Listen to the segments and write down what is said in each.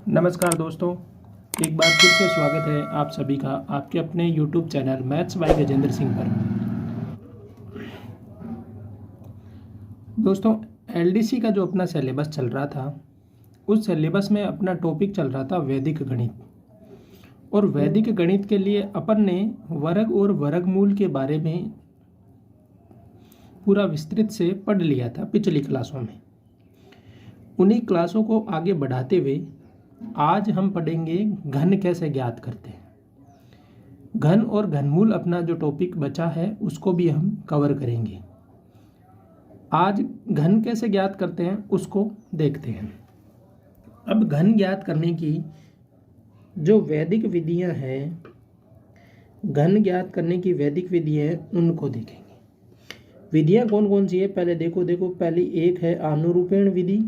नमस्कार दोस्तों, एक बार फिर से स्वागत है आप सभी का आपके अपने YouTube channel maths by Gajendra Singh पर। दोस्तों, LDC का जो अपना सिलेबस चल रहा था, उस सिलेबस में अपना टॉपिक चल रहा था वैदिक गणित। और वैदिक गणित के लिए अपन ने वर्ग और वर्गमूल के बारे में पूरा विस्तृत से पढ़ लिया था पिछली क्लासों में। उन्हीं क्लासों को आगे बढ़ाते हुए आज हम पढ़ेंगे घन कैसे ज्ञात करते हैं। घन और घनमूल अपना जो टॉपिक बचा है उसको भी हम कवर करेंगे। आज घन कैसे ज्ञात करते हैं उसको देखते हैं। अब घन ज्ञात करने की जो वैदिक विधियां हैं, घन ज्ञात करने की वैदिक विधियां हैं, उनको देखेंगे। विधियां कौन कौन सी है पहले देखो। पहली एक है आनुरूपेण विधि,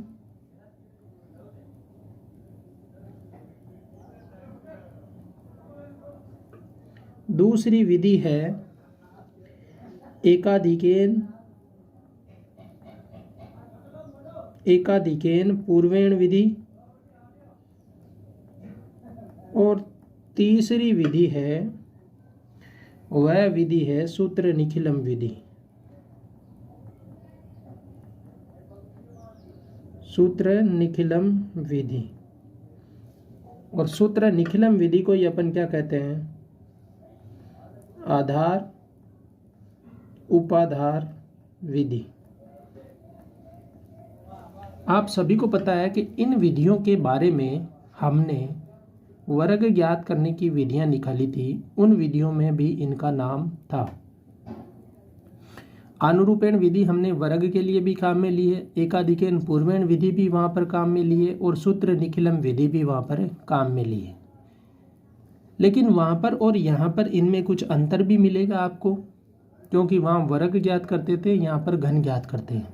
दूसरी विधि है एकाधिकेन पूर्वेण विधि, और तीसरी विधि है वह विधि है सूत्र निखिलम विधि। सूत्र निखिलम विधि और सूत्र निखिलम विधि को ये अपन क्या कहते हैं? आधार उपाधार विधि। आप सभी को पता है कि इन विधियों के बारे में हमने वर्ग ज्ञात करने की विधियां निकाली थी। उन विधियों में भी इनका नाम था। आनुरूपेण विधि हमने वर्ग के लिए भी काम में ली है, एकाधिकेन पूर्वेण विधि भी वहां पर काम में ली है, और सूत्र निखिलम विधि भी वहां पर काम में ली है। लेकिन वहाँ पर और यहाँ पर इनमें कुछ अंतर भी मिलेगा आपको, क्योंकि वहाँ वर्ग ज्ञात करते थे, यहाँ पर घन ज्ञात करते हैं।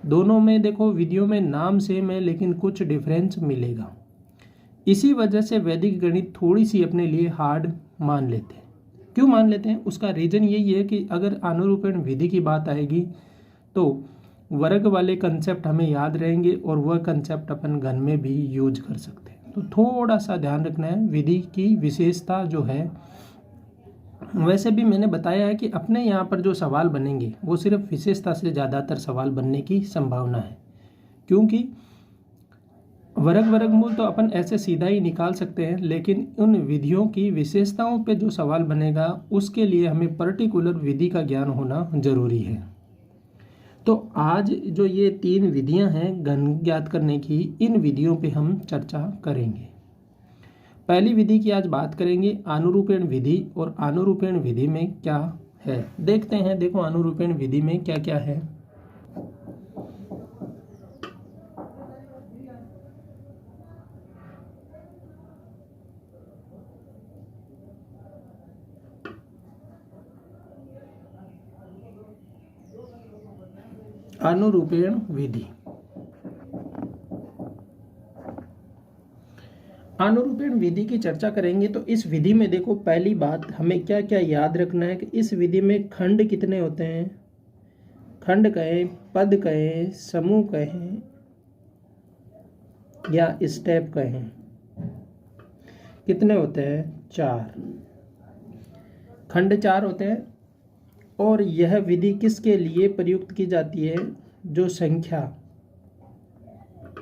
दोनों में देखो विधियों में नाम सेम है, लेकिन कुछ डिफरेंस मिलेगा। इसी वजह से वैदिक गणित थोड़ी सी अपने लिए हार्ड मान लेते हैं। क्यों मान लेते हैं? उसका रीज़न यही है कि अगर आनुरूपेण विधि की बात आएगी तो वर्ग वाले कंसेप्ट हमें याद रहेंगे और वह कंसेप्ट अपन घन में भी यूज कर सकते हैं। तो थोड़ा सा ध्यान रखना है विधि की विशेषता जो है। वैसे भी मैंने बताया है कि अपने यहाँ पर जो सवाल बनेंगे वो सिर्फ विशेषता से ज़्यादातर सवाल बनने की संभावना है, क्योंकि वर्गमूल तो अपन ऐसे सीधा ही निकाल सकते हैं, लेकिन उन विधियों की विशेषताओं पे जो सवाल बनेगा उसके लिए हमें पर्टिकुलर विधि का ज्ञान होना जरूरी है। तो आज जो ये 3 विधियां हैं घन ज्ञात करने की, इन विधियों पे हम चर्चा करेंगे। पहली विधि की आज बात करेंगे आनुरूपेण विधि, और आनुरूपेण विधि में क्या है देखते हैं। देखो आनुरूपेण विधि में क्या क्या है। आनुरूपेण विधि। आनुरूपेण विधि की चर्चा करेंगे तो इस विधि में देखो पहली बात हमें क्या क्या याद रखना है कि इस विधि में खंड कितने होते हैं। खंड कहें, पद कहें, समूह कहें या स्टेप कहें, कितने होते हैं? 4 खंड 4 होते हैं। और यह विधि किसके लिए प्रयुक्त की जाती है? जो संख्या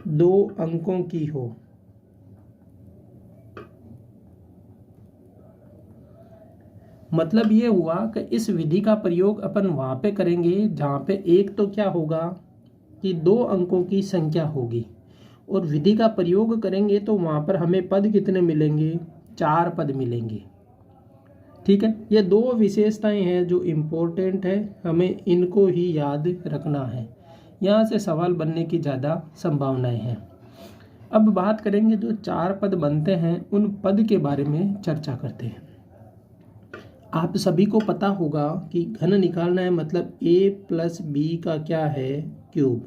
2 अंकों की हो। मतलब ये हुआ कि इस विधि का प्रयोग अपन वहां पे करेंगे जहां पे एक तो क्या होगा कि 2 अंकों की संख्या होगी, और विधि का प्रयोग करेंगे तो वहां पर हमें पद कितने मिलेंगे? 4 पद मिलेंगे। ठीक है, ये 2 विशेषताएं हैं जो इम्पोर्टेंट है, हमें इनको ही याद रखना है। यहाँ से सवाल बनने की ज़्यादा संभावनाएं हैं। अब बात करेंगे जो 4 पद बनते हैं, उन पद के बारे में चर्चा करते हैं। आप सभी को पता होगा कि घन निकालना है, मतलब a + b का क्या है? क्यूब।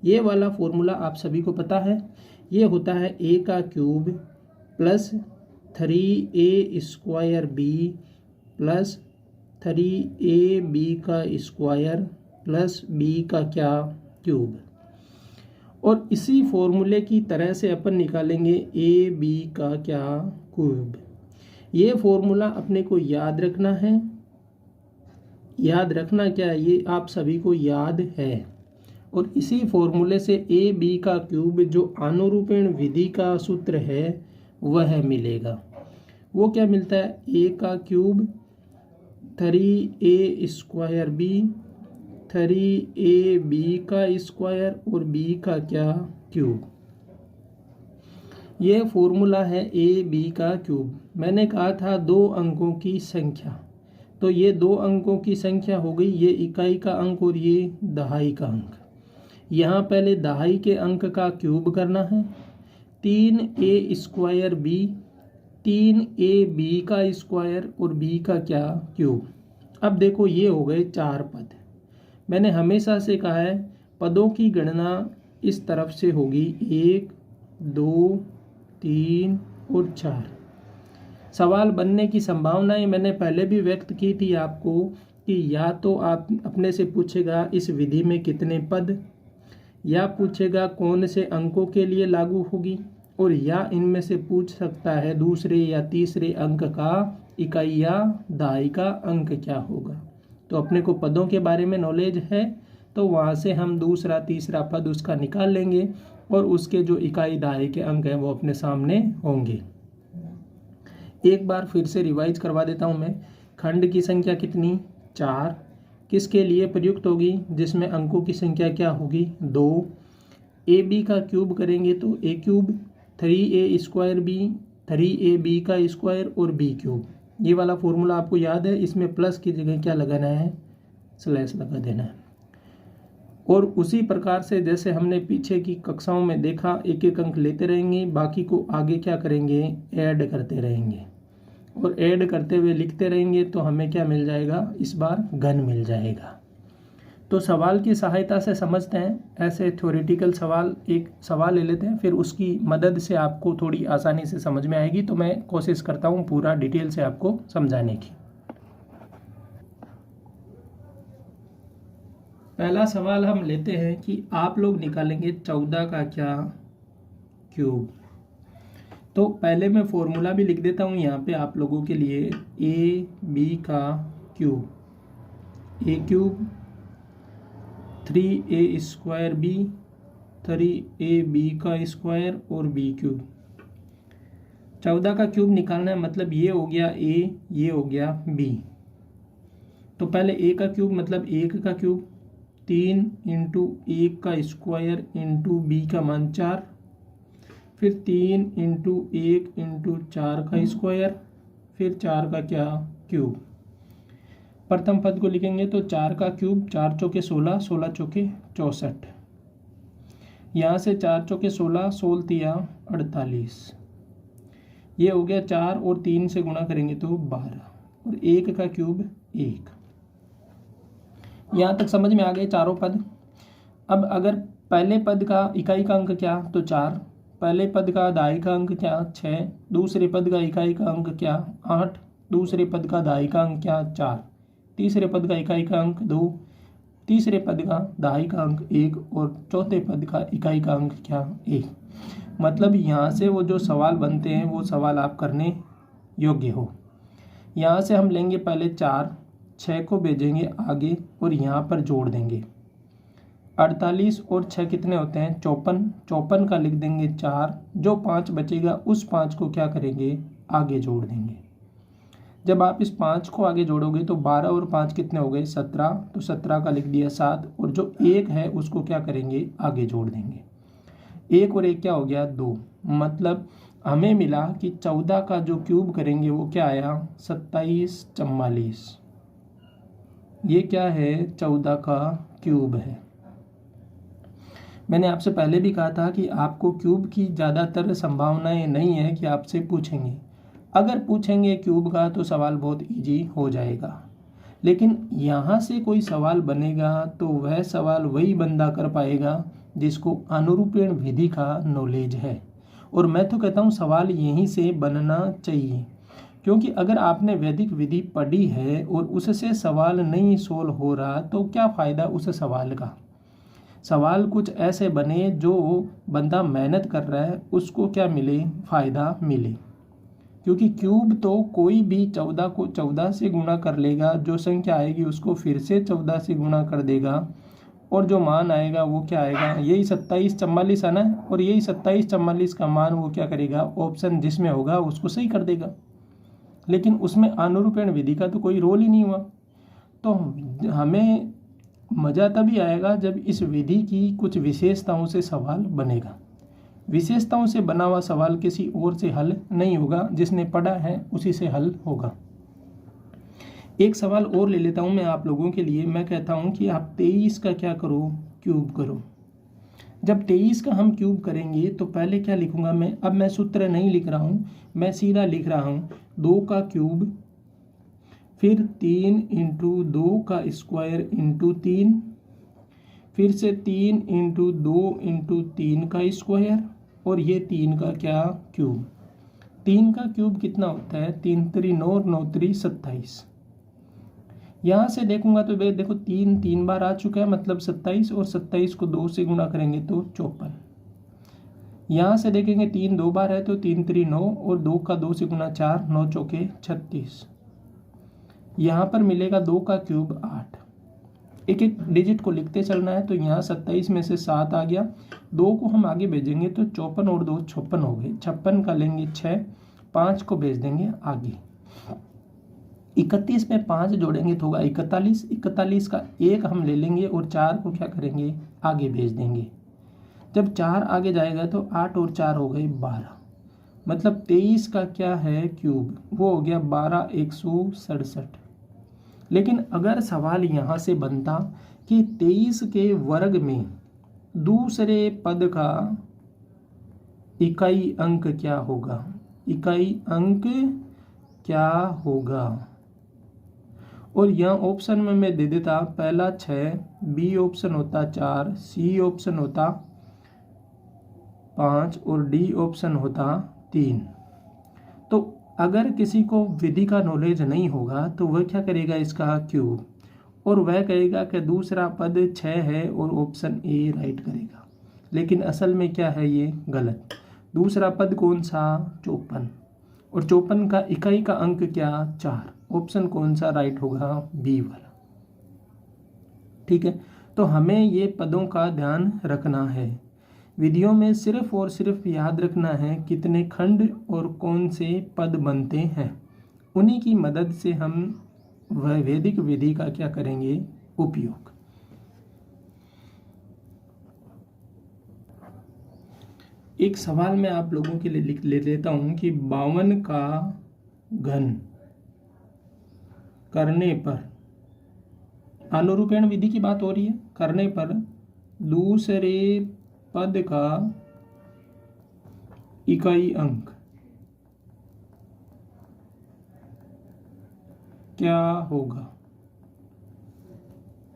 ये वाला फॉर्मूला आप सभी को पता है। ये होता है a का cube plus 3a² b plus 3ab का स्क्वायर प्लस b का क्या? क्यूब। और इसी फॉर्मूले की तरह से अपन निकालेंगे ए बी का क्या क्यूब। ये फॉर्मूला अपने को याद रखना है। याद रखना क्या है, ये आप सभी को याद है। और इसी फॉर्मूले से ए बी का क्यूब जो अनुरूपण विधि का सूत्र है वह मिलेगा। वो क्या मिलता है, ए का क्यूब 3a² बी, 3ab का स्क्वायर और b का क्या क्यूब। ये फॉर्मूला है ए बी का क्यूब। मैंने कहा था 2 अंकों की संख्या, तो ये 2 अंकों की संख्या हो गई, ये इकाई का अंक और ये दहाई का अंक। यहाँ पहले दहाई के अंक का क्यूब करना है, 3a² बी, 3ab का स्क्वायर और b का क्या क्यूब। अब देखो ये हो गए 4 पद। मैंने हमेशा से कहा है पदों की गणना इस तरफ से होगी, 1 2 3 और 4। सवाल बनने की संभावनाएं मैंने पहले भी व्यक्त की थी आपको कि या तो आप अपने से पूछेगा इस विधि में कितने पद, या पूछेगा कौन से अंकों के लिए लागू होगी, और या इनमें से पूछ सकता है दूसरे या तीसरे अंक का इकाई या दहाई का अंक क्या होगा। तो अपने को पदों के बारे में नॉलेज है, तो वहाँ से हम दूसरा तीसरा पद उसका निकाल लेंगे और उसके जो इकाई दहाई के अंक हैं वो अपने सामने होंगे। एक बार फिर से रिवाइज करवा देता हूँ मैं। खंड की संख्या कितनी, 4, किसके लिए प्रयुक्त होगी, जिसमें अंकों की संख्या क्या होगी, 2। ए बी का क्यूब करेंगे तो ए क्यूब, 3a² बी, 3ab का स्क्वायर और b क्यूब। ये वाला फॉर्मूला आपको याद है, इसमें प्लस की जगह क्या लगाना है, स्लैश लगा देना है। और उसी प्रकार से जैसे हमने पीछे की कक्षाओं में देखा, एक एक अंक लेते रहेंगे, बाकी को आगे क्या करेंगे, ऐड करते रहेंगे, और ऐड करते हुए लिखते रहेंगे, तो हमें क्या मिल जाएगा, इस बार घन मिल जाएगा। तो सवाल की सहायता से समझते हैं। ऐसे थ्योरेटिकल सवाल, एक सवाल ले लेते हैं, फिर उसकी मदद से आपको थोड़ी आसानी से समझ में आएगी। तो मैं कोशिश करता हूँ पूरा डिटेल से आपको समझाने की। पहला सवाल हम लेते हैं कि आप लोग निकालेंगे 14 का क्या क्यूब। तो पहले मैं फॉर्मूला भी लिख देता हूँ यहाँ पे आप लोगों के लिए, ए बी का क्यूब, ए क्यूब 3a² बी, 3ab का स्क्वायर और b क्यूब। 14 का क्यूब निकालना है, मतलब ये हो गया a, ये हो गया b। तो पहले a का क्यूब मतलब 1 का क्यूब, 3 × 1 का स्क्वायर × b का मान 4, फिर 3 × 1 × 4 का स्क्वायर, फिर 4 का क्या क्यूब। प्रथम पद को लिखेंगे तो 4 का क्यूब, 4 चौके 16, 16 चौके 64। यहाँ से 4 चौके 16, 16 तिया 48। ये हो गया 4 और 3 से गुणा करेंगे तो 12, और 1 का क्यूब 1। यहाँ तक समझ में आ गए चारों पद। अब अगर पहले पद का इकाई का अंक क्या, तो 4, पहले पद का दहाई का अंक क्या, 6, दूसरे पद का इकाई का अंक क्या, 8, दूसरे पद का दहाई का अंक क्या, 4, तीसरे पद का इकाई का अंक 2, तीसरे पद का दहाई का अंक 1 और चौथे पद का इकाई का अंक क्या, 1। मतलब यहाँ से वो जो सवाल बनते हैं वो सवाल आप करने योग्य हो। यहाँ से हम लेंगे पहले 4, 6 को भेजेंगे आगे और यहाँ पर जोड़ देंगे। 48 और 6 कितने होते हैं, 54, 54 का लिख देंगे 4, जो 5 बचेगा उस 5 को क्या करेंगे, आगे जोड़ देंगे। जब आप इस 5 को आगे जोड़ोगे तो 12 और 5 कितने हो गए, 17, तो 17 का लिख दिया 7, और जो 1 है उसको क्या करेंगे, आगे जोड़ देंगे। 1 और 1 क्या हो गया, 2। मतलब हमें मिला कि 14 का जो क्यूब करेंगे वो क्या आया, 2744। ये क्या है, 14 का क्यूब है। मैंने आपसे पहले भी कहा था कि आपको क्यूब की ज़्यादातर संभावनाएं नहीं है कि आपसे पूछेंगे। अगर पूछेंगे क्यूब का तो सवाल बहुत इजी हो जाएगा, लेकिन यहाँ से कोई सवाल बनेगा तो वह सवाल वही बंदा कर पाएगा जिसको अनुरूपण विधि का नॉलेज है। और मैं तो कहता हूँ सवाल यहीं से बनना चाहिए, क्योंकि अगर आपने वैदिक विधि पढ़ी है और उससे सवाल नहीं सोल्व हो रहा तो क्या फ़ायदा उस सवाल का। सवाल कुछ ऐसे बने जो बंदा मेहनत कर रहा है उसको क्या मिले, फ़ायदा मिले। क्योंकि क्यूब तो कोई भी 14 को 14 से गुणा कर लेगा, जो संख्या आएगी उसको फिर से 14 से गुणा कर देगा और जो मान आएगा वो क्या आएगा, यही 2744 है ना, और यही 2744 का मान वो क्या करेगा, ऑप्शन जिसमें होगा उसको सही कर देगा। लेकिन उसमें अनुरूपण विधि का तो कोई रोल ही नहीं हुआ। तो हमें मज़ा तभी आएगा जब इस विधि की कुछ विशेषताओं से सवाल बनेगा। विशेषताओं से बना हुआ सवाल किसी और से हल नहीं होगा, जिसने पढ़ा है उसी से हल होगा। एक सवाल और ले लेता हूं मैं आप लोगों के लिए। मैं कहता हूं कि आप 23 का क्या करो, क्यूब करो। जब 23 का हम क्यूब करेंगे तो पहले क्या लिखूंगा मैं, अब मैं सूत्र नहीं लिख रहा हूं, मैं सीधा लिख रहा हूं 2 का क्यूब, फिर 3 × 2 का स्क्वायर × 3, फिर से 3 × 2 × 3 का स्क्वायर, और ये 3 का क्या, क्यूब। 3 का क्यूब कितना होता है, 3 3 9 9 3 27। यहाँ से देखूंगा तो देखो 3 बार आ चुका है, मतलब 27, और 27 को 2 से गुणा करेंगे तो 54। यहाँ से देखेंगे 3 2 बार है तो 3 3 9, और 2 का 2 से गुणा 4, 9 चौके 36। यहाँ पर मिलेगा 2 का क्यूब 8। एक एक डिजिट को लिखते चलना है। तो यहाँ 27 में से 7 आ गया, 2 को हम आगे भेजेंगे तो 54 और 2 56 हो गए। 56 का लेंगे 6, 5 को भेज देंगे आगे। 31 में 5 जोड़ेंगे तो होगा 41। 41 का 1 हम ले लेंगे और 4 को क्या करेंगे, आगे भेज देंगे। जब 4 आगे जाएगा तो 8 और 4 हो गए 12, मतलब 23 का क्या है, क्यूब, वो हो गया 12 167। लेकिन अगर सवाल यहाँ से बनता कि 23 के वर्ग में दूसरे पद का इकाई अंक क्या होगा, इकाई अंक क्या होगा, और यहाँ ऑप्शन में मैं दे देता पहला 6, बी ऑप्शन होता 4, सी ऑप्शन होता 5 और डी ऑप्शन होता 3। तो अगर किसी को विधि का नॉलेज नहीं होगा तो वह क्या करेगा, इसका क्यूब, और वह कहेगा कि दूसरा पद 6 है और ऑप्शन ए राइट करेगा। लेकिन असल में क्या है, ये गलत। दूसरा पद कौन सा, 54, और 54 का इकाई का अंक क्या, 4। ऑप्शन कौन सा राइट होगा, बी वाला। ठीक है, तो हमें ये पदों का ध्यान रखना है। विधियों में सिर्फ और सिर्फ याद रखना है कितने खंड और कौन से पद बनते हैं, उन्हीं की मदद से हम वैदिक विधि का क्या करेंगे, उपयोग। एक सवाल मैं आप लोगों के लिए लिख ले लेता हूं कि 52 का घन करने पर, अनुरूपण विधि की बात हो रही है, करने पर दूसरे पद का इकाई अंक क्या होगा।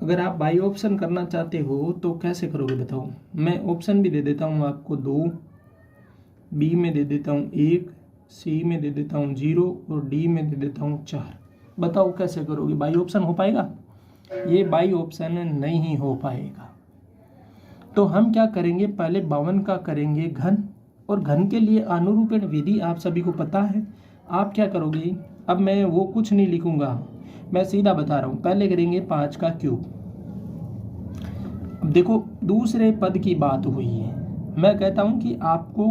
अगर आप बाई ऑप्शन करना चाहते हो तो कैसे करोगे बताओ। मैं ऑप्शन भी दे देता हूं आपको 2, बी में दे देता हूं 1, सी में दे देता हूं 0 और डी में दे देता हूं 4। बताओ कैसे करोगे, बाई ऑप्शन हो पाएगा? ये बाई ऑप्शन नहीं हो पाएगा। तो हम क्या करेंगे, पहले 52 का करेंगे घन, और घन के लिए अनुरूपण विधि आप सभी को पता है। आप क्या करोगे, अब मैं वो कुछ नहीं लिखूंगा, मैं सीधा बता रहा हूं। पहले करेंगे 5 का क्यूब। अब देखो दूसरे पद की बात हुई है, मैं कहता हूं कि आपको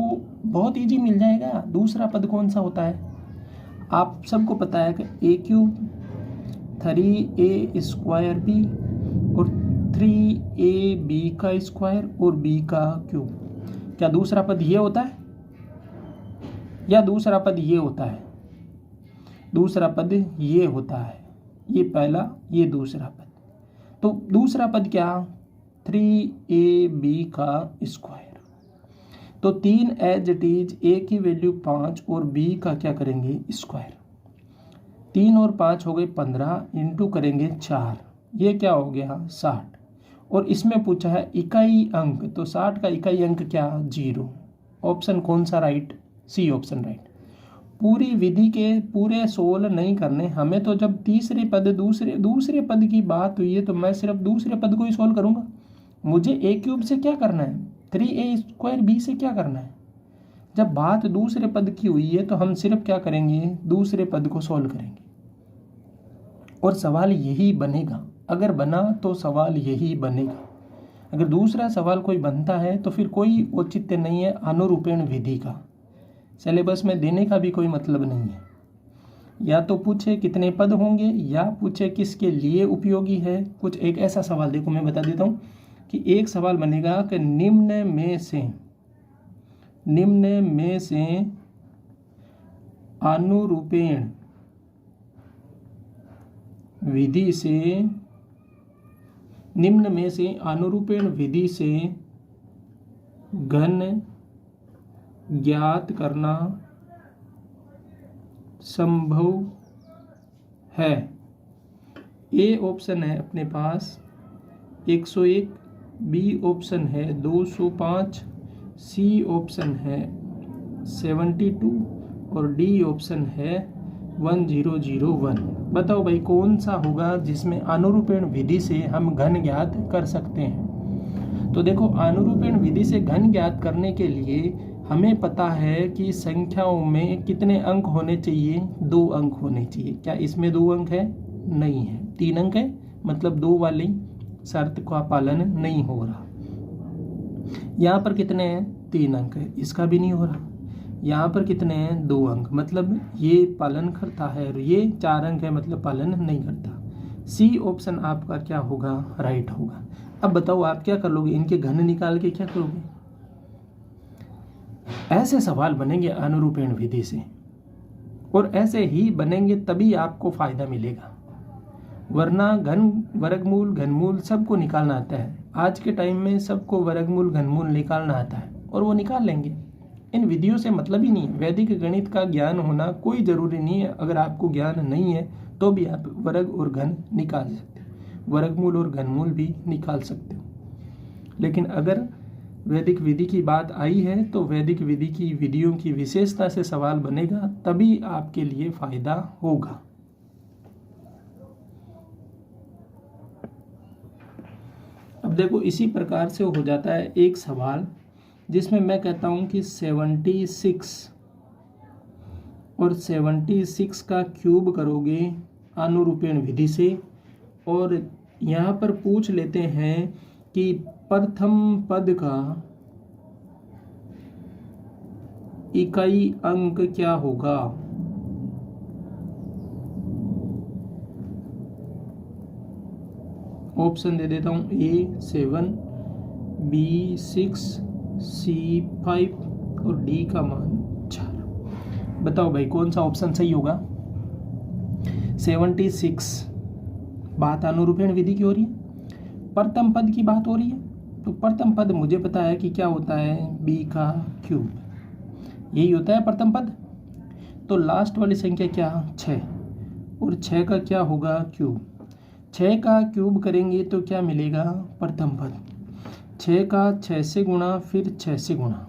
बहुत इजी मिल जाएगा। दूसरा पद कौन सा होता है, आप सबको पता है कि ए क्यूब 3a² बी और 3ab का स्क्वायर और b का क्यूब। क्या दूसरा पद ये होता है या दूसरा पद ये होता है? दूसरा पद ये होता है, ये पहला, ये दूसरा पद। तो दूसरा पद क्या, 3ab का स्क्वायर। तो 3 एज इट इज, a की वैल्यू 5 और b का क्या करेंगे, स्क्वायर। 3 और 5 हो गए 15, इंटू करेंगे 4, ये क्या हो गया 60। और इसमें पूछा है इकाई अंक, तो 60 का इकाई अंक क्या, 0। ऑप्शन कौन सा राइट, सी ऑप्शन राइट। पूरी विधि के पूरे सोल्व नहीं करने हमें, तो जब तीसरे पद दूसरे पद की बात हुई है तो मैं सिर्फ दूसरे पद को ही सोल्व करूंगा। मुझे ए क्यूब से क्या करना है, 3a² से क्या करना है। जब बात दूसरे पद की हुई है तो हम सिर्फ क्या करेंगे, दूसरे पद को सॉल्व करेंगे और सवाल यही बनेगा। अगर बना तो सवाल यही बनेगा। अगर दूसरा सवाल कोई बनता है तो फिर कोई औचित्य नहीं है अनुरूपेण विधि का, सिलेबस में देने का भी कोई मतलब नहीं है। या तो पूछे कितने पद होंगे या पूछे किसके लिए उपयोगी है। कुछ एक ऐसा सवाल देखो मैं बता देता हूँ कि एक सवाल बनेगा कि निम्न में से अनुरूपेण विधि से घन ज्ञात करना संभव है। ए ऑप्शन है अपने पास 101, बी ऑप्शन है 205, सी ऑप्शन है 72 और डी ऑप्शन है 1001। बताओ भाई कौन सा होगा जिसमें अनुरूपेण विधि से हम घन ज्ञात कर सकते हैं। तो देखो अनुरूपेण विधि से घन ज्ञात करने के लिए हमें पता है कि संख्याओं में कितने अंक होने चाहिए, 2 अंक होने चाहिए। क्या इसमें 2 अंक है? नहीं है। 3 अंक है, मतलब 2 वाली शर्त का पालन नहीं हो रहा। यहाँ पर कितने हैं? 3 अंक है, इसका भी नहीं हो रहा। यहाँ पर कितने हैं? 2 अंक, मतलब ये पालन करता है और ये 4 अंक है, मतलब पालन नहीं करता। सी ऑप्शन आपका क्या होगा? राइट होगा। अब बताओ आप क्या कर लोगे, इनके घन निकाल के क्या करोगे? ऐसे सवाल बनेंगे अनुरूपेण विधि से और ऐसे ही बनेंगे तभी आपको फायदा मिलेगा, वरना घन वर्गमूल घनमूल सबको निकालना आता है। आज के टाइम में सबको वर्गमूल घनमूल निकालना आता है और वो निकाल लेंगे। इन विधियों से मतलब ही नहीं है। वैदिक गणित का ज्ञान होना कोई ज़रूरी नहीं है। अगर आपको ज्ञान नहीं है तो भी आप वर्ग और घन निकाल सकते हो, वर्गमूल और घनमूल भी निकाल सकते हो। लेकिन अगर वैदिक विधि की बात आई है तो वैदिक विधि की विधियों की विशेषता से सवाल बनेगा, तभी आपके लिए फायदा होगा। अब देखो इसी प्रकार से हो जाता है एक सवाल जिसमें मैं कहता हूं कि 76 और 76 का क्यूब करोगे अनुरूपेण विधि से, और यहाँ पर पूछ लेते हैं कि प्रथम पद का इकाई अंक क्या होगा। ऑप्शन दे देता हूं, A 7, B 6, C 5 और D का मान 4। बताओ भाई कौन सा ऑप्शन सही होगा? 76 बात अनुरूपेण विधि की हो रही है, प्रथम पद की बात हो रही है। तो प्रथम पद मुझे पता है कि क्या होता है, b का क्यूब, यही होता है प्रथम पद। तो लास्ट वाली संख्या क्या? 6, और 6 का क्या होगा? क्यूब। 6 का क्यूब करेंगे तो क्या मिलेगा? प्रथम पद। 6 का 6 से गुणा, फिर 6 से गुणा,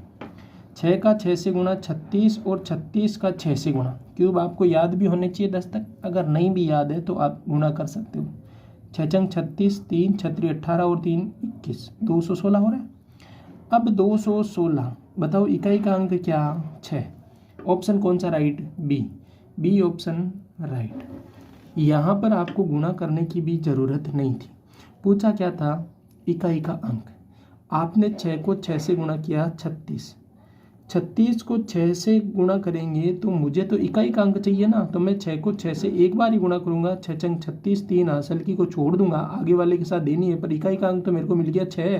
6 का 6 से गुणा 36 और 36 का 6 से गुणा। क्यूब आपको याद भी होने चाहिए 10 तक, अगर नहीं भी याद है तो आप गुणा कर सकते हो। 6 चंग 36, 3 छत्री 18 और 3 21, 216 हो रहा है। अब 216 बताओ इकाई का अंक क्या? 6। ऑप्शन कौन सा राइट? B option right. यहाँ पर आपको गुणा करने की भी ज़रूरत नहीं थी। पूछा क्या था? इकाई का अंक। आपने 6 को 6 से गुणा किया 36, 36 को 6 से गुणा करेंगे तो मुझे तो इकाई का अंक चाहिए ना, तो मैं 6 को 6 से एक बार ही गुणा करूंगा। 6 चंग 36, 3 हासिल की को छोड़ दूंगा, आगे वाले के साथ देनी है, पर इकाई का अंक तो मेरे को मिल गया 6।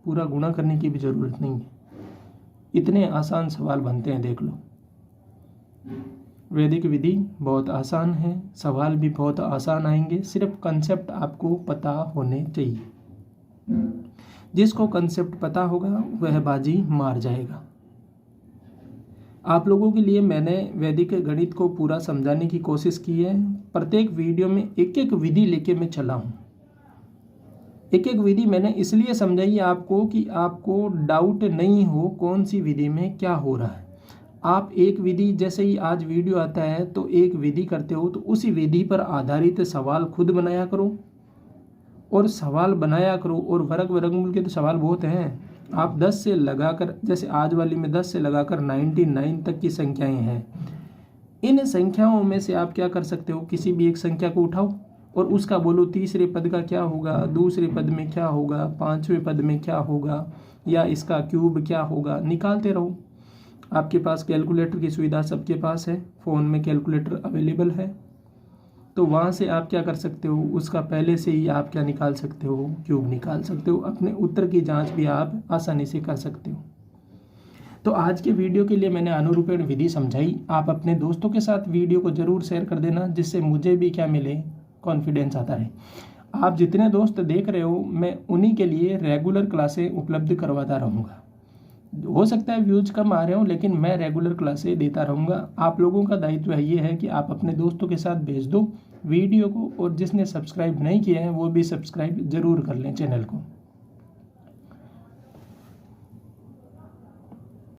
पूरा गुणा करने की भी ज़रूरत नहीं है। इतने आसान सवाल बनते हैं, देख लो। वैदिक विधि बहुत आसान है, सवाल भी बहुत आसान आएंगे, सिर्फ कंसेप्ट आपको पता होने चाहिए। जिसको कंसेप्ट पता होगा वह बाजी मार जाएगा। आप लोगों के लिए मैंने वैदिक गणित को पूरा समझाने की कोशिश की है। प्रत्येक वीडियो में एक एक विधि लेके मैं चला हूँ। एक एक विधि मैंने इसलिए समझाई है आपको कि आपको डाउट नहीं हो कौन सी विधि में क्या हो रहा है। आप एक विधि, जैसे ही आज वीडियो आता है तो एक विधि करते हो तो उसी विधि पर आधारित सवाल खुद बनाया करो और सवाल बनाया करो। और वर्ग वर्गमूल के तो सवाल बहुत हैं, आप 10 से लगाकर, जैसे आज वाली में 10 से लगाकर 99 तक की संख्याएं हैं। इन संख्याओं में से आप क्या कर सकते हो, किसी भी एक संख्या को उठाओ और उसका बोलो तीसरे पद का क्या होगा, दूसरे पद में क्या होगा, पांचवें पद में क्या होगा, या इसका क्यूब क्या होगा, निकालते रहो। आपके पास कैलकुलेटर की सुविधा सबके पास है, फ़ोन में कैलकुलेटर अवेलेबल है, तो वहाँ से आप क्या कर सकते हो, उसका पहले से ही आप क्या निकाल सकते हो, क्यूब निकाल सकते हो। अपने उत्तर की जांच भी आप आसानी से कर सकते हो। तो आज के वीडियो के लिए मैंने अनुरूपण विधि समझाई। आप अपने दोस्तों के साथ वीडियो को ज़रूर शेयर कर देना, जिससे मुझे भी क्या मिले, कॉन्फिडेंस आता रहे। आप जितने दोस्त देख रहे हो, मैं उन्हीं के लिए रेगुलर क्लासें उपलब्ध करवाता रहूँगा। हो सकता है व्यूज कम आ रहे हो, लेकिन मैं रेगुलर क्लासें देता रहूँगा। आप लोगों का दायित्व ये है कि आप अपने दोस्तों के साथ भेज दो वीडियो को, और जिसने सब्सक्राइब नहीं किया है वो भी सब्सक्राइब ज़रूर कर लें चैनल को।